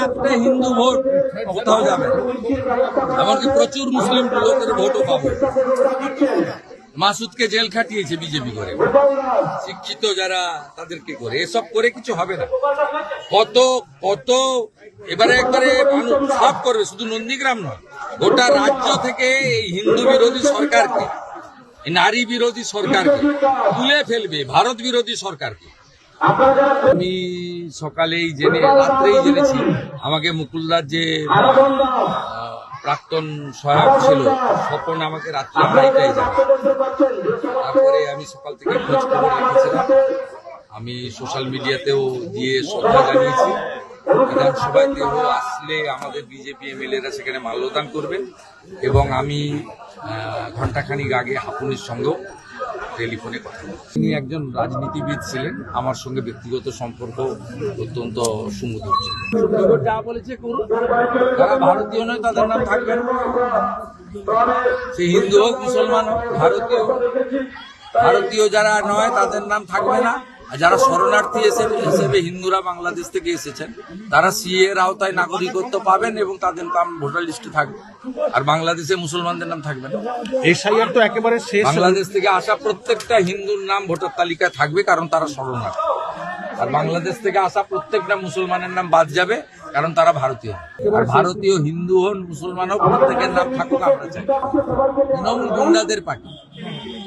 একটা হিন্দু ভোট কোথাও যাবে না। এমনকি প্রচুর মুসলিম লোকের ভোটও পাবে। মাসুদকে জেল খাটিয়েছে বিজেপি করে, শিক্ষিত যারা তাদেরকে করে, এসব করে কিছু হবে না। কত কত এবারে একবারে সাফ করবে, শুধু নন্দীগ্রাম নয়, গোটা রাজ্য থেকে এই হিন্দু বিরোধী সরকারকে, নারী বিরোধী সরকারকে তুলে ফেলবে, ভারত বিরোধী সরকারকে। আমি সকালেই রাত্রেই জেনেছি আমাকে মুকুলদার যে প্রাক্তন সহায়ক ছিল স্বপন আমাকে রাত্রে 2:30টায় জানায়। তারপরে আমি সকাল থেকে খোঁজ খবর রেখেছিলাম, আমি সোশ্যাল মিডিয়াতেও দিয়ে শ্রদ্ধা জানিয়েছি। বিধানসভাতেও আসলে আমাদের বিজেপি এমএলএরা সেখানে মাল্যদান করবেন এবং আমি ঘণ্টাখানিক আগে হাপুনের সঙ্গেও টেলিফোনে কথা বলি। তিনি একজন রাজনীতিবিদ ছিলেন, আমার সঙ্গে ব্যক্তিগত সম্পর্ক অত্যন্ত সুমধুর ছিল। যা বলেছে করুন, যারা ভারতীয় নয় তাদের নাম থাকবে না, সে হিন্দু হোক মুসলমান হোক, ভারতীয় যারা নয় তাদের নাম থাকবে না। আর যারা শরণার্থী হিসেবে হিন্দুরা বাংলাদেশ থেকে এসেছেন তারা সিএ এর আওতায় নাগরিকত্ব পাবেন এবং তাদের নাম ভোটার লিস্টে থাকবে। আর বাংলাদেশে মুসলমানদের নাম থাকবে না। এসআইআর তো একেবারে শেষ। বাংলাদেশ থেকে আসা প্রত্যেকটা হিন্দুর নাম ভোটার তালিকায় থাকবে, কারণ তারা শরণার্থী। আর বাংলাদেশ থেকে আসা প্রত্যেকটা মুসলমানের নাম বাদ যাবে, কারণ তারা ভারতীয়। আর ভারতীয় হিন্দু হন মুসলমান হোক, প্রত্যেকের নাম থাকুক আমরা চাই। তৃণমূল গুন্ডাদের পার্টি।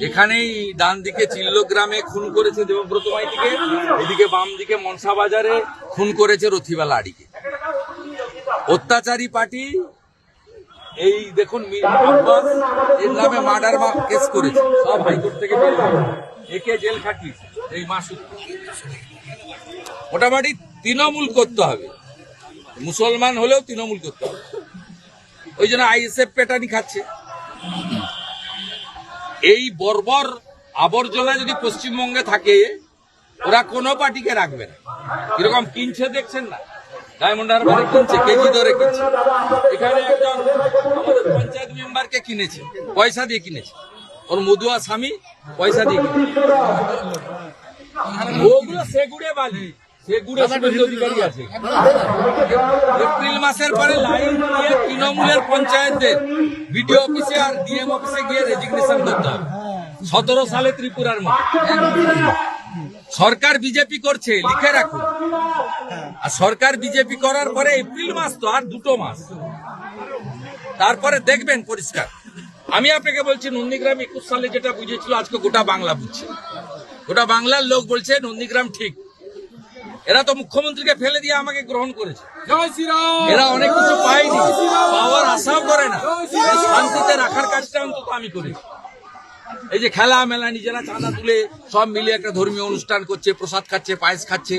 এখানেই ডান দিকে চিল্লগ্রামে খুন করেছে দেবব্রত মাইতিকে, এদিকে বাম দিকে মনসা বাজারে খুন করেছে রথিবা লাড়িকে। অত্যাচারী পার্টি। এই দেখুন আব্বাস এর নামে মার্ডার কেস করেছে, সব হাইকোর্ট থেকে বের হয়েছে, একে জেল খাটিয়েছে। এই মাসুদ মোটামুটি তৃণমূল করতে হবে, মুসলমান হলেও তৃণমূল করতে হবে। ওই জন্য আইএসএফ পেটানি খাচ্ছে। এই বর্বর আবর্জনা যদি পশ্চিমবঙ্গে থাকে, ওরা কোনো পার্টিকে রাখবে না। কিরকম কিনছে দেখছেন না, ডায়মন্ড হারবারে কিনছে, কেজি ধরে কিনছে। এখানে একজন আমাদের পঞ্চায়েত মেম্বারকে কিনেছে, পয়সা দিয়ে কিনেছে, ওর মধুয়া স্বামী পয়সা দিয়ে কিনেছে। ওগুলো সেগুড়ে বালি, সেগুড়ে শুভেন্দু অধিকারী আছে। এপ্রিল মাসের পরে লাইন দিয়ে তৃণমূলের পঞ্চায়েতদের বিডিও অফিসে আর ডিএম অফিসে গিয়ে রেজিগনেশন করতে হবে। 17 সালে ত্রিপুরার মতো। সরকার বিজেপি করছে, লিখে রাখুন। আর সরকার বিজেপি করার পরে এপ্রিল মাস তো আর 2 মাস, তারপরে দেখবেন পরিষ্কার। আমি আপনাকে বলছি, নন্দীগ্রাম 21 সালে যেটা বুঝেছিল আজকে গোটা বাংলা বুঝছে। গোটা বাংলার লোক বলছে নন্দীগ্রাম ঠিক। এরা তো মুখ্যমন্ত্রীকে ফেলে দিয়ে আমাকে গ্রহণ করেছে। এরা অনেক কিছু পায়নি, পাওয়ার আশাও করে না। শান্তিতে রাখার কাজটা অন্তত আমি করেছি। এই যে খেলা মেলা নিজেরা চাঁদা তুলে সব মিলে একটা ধর্মীয় অনুষ্ঠান করছে, প্রসাদ খাচ্ছে, পায়েস খাচ্ছে,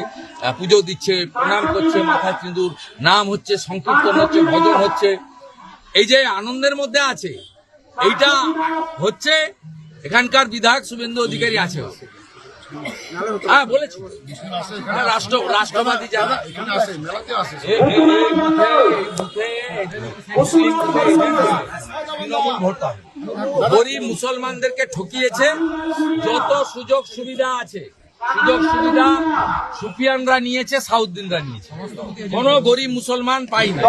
পুজো দিচ্ছে, প্রণাম করছে, মাথায় সিঁদুর, নাম হচ্ছে, সংকীর্তন হচ্ছে, ভজন হচ্ছে, এই যে আনন্দের মধ্যে আছে। এইটা হচ্ছে এখানকার বিধায়ক শুভেন্দু অধিকারী আছে। হ্যাঁ বলেছি, রাষ্ট্রবাদী যারা গরিব মুসলমানদেরকে ঠকিয়েছে। যত সুযোগ সুবিধা আছে, সুযোগ সুবিধা সুফিয়ানরা নিয়েছে, সাউদ্দিনরা নিয়েছে, কোন গরিব মুসলমান পায়নি।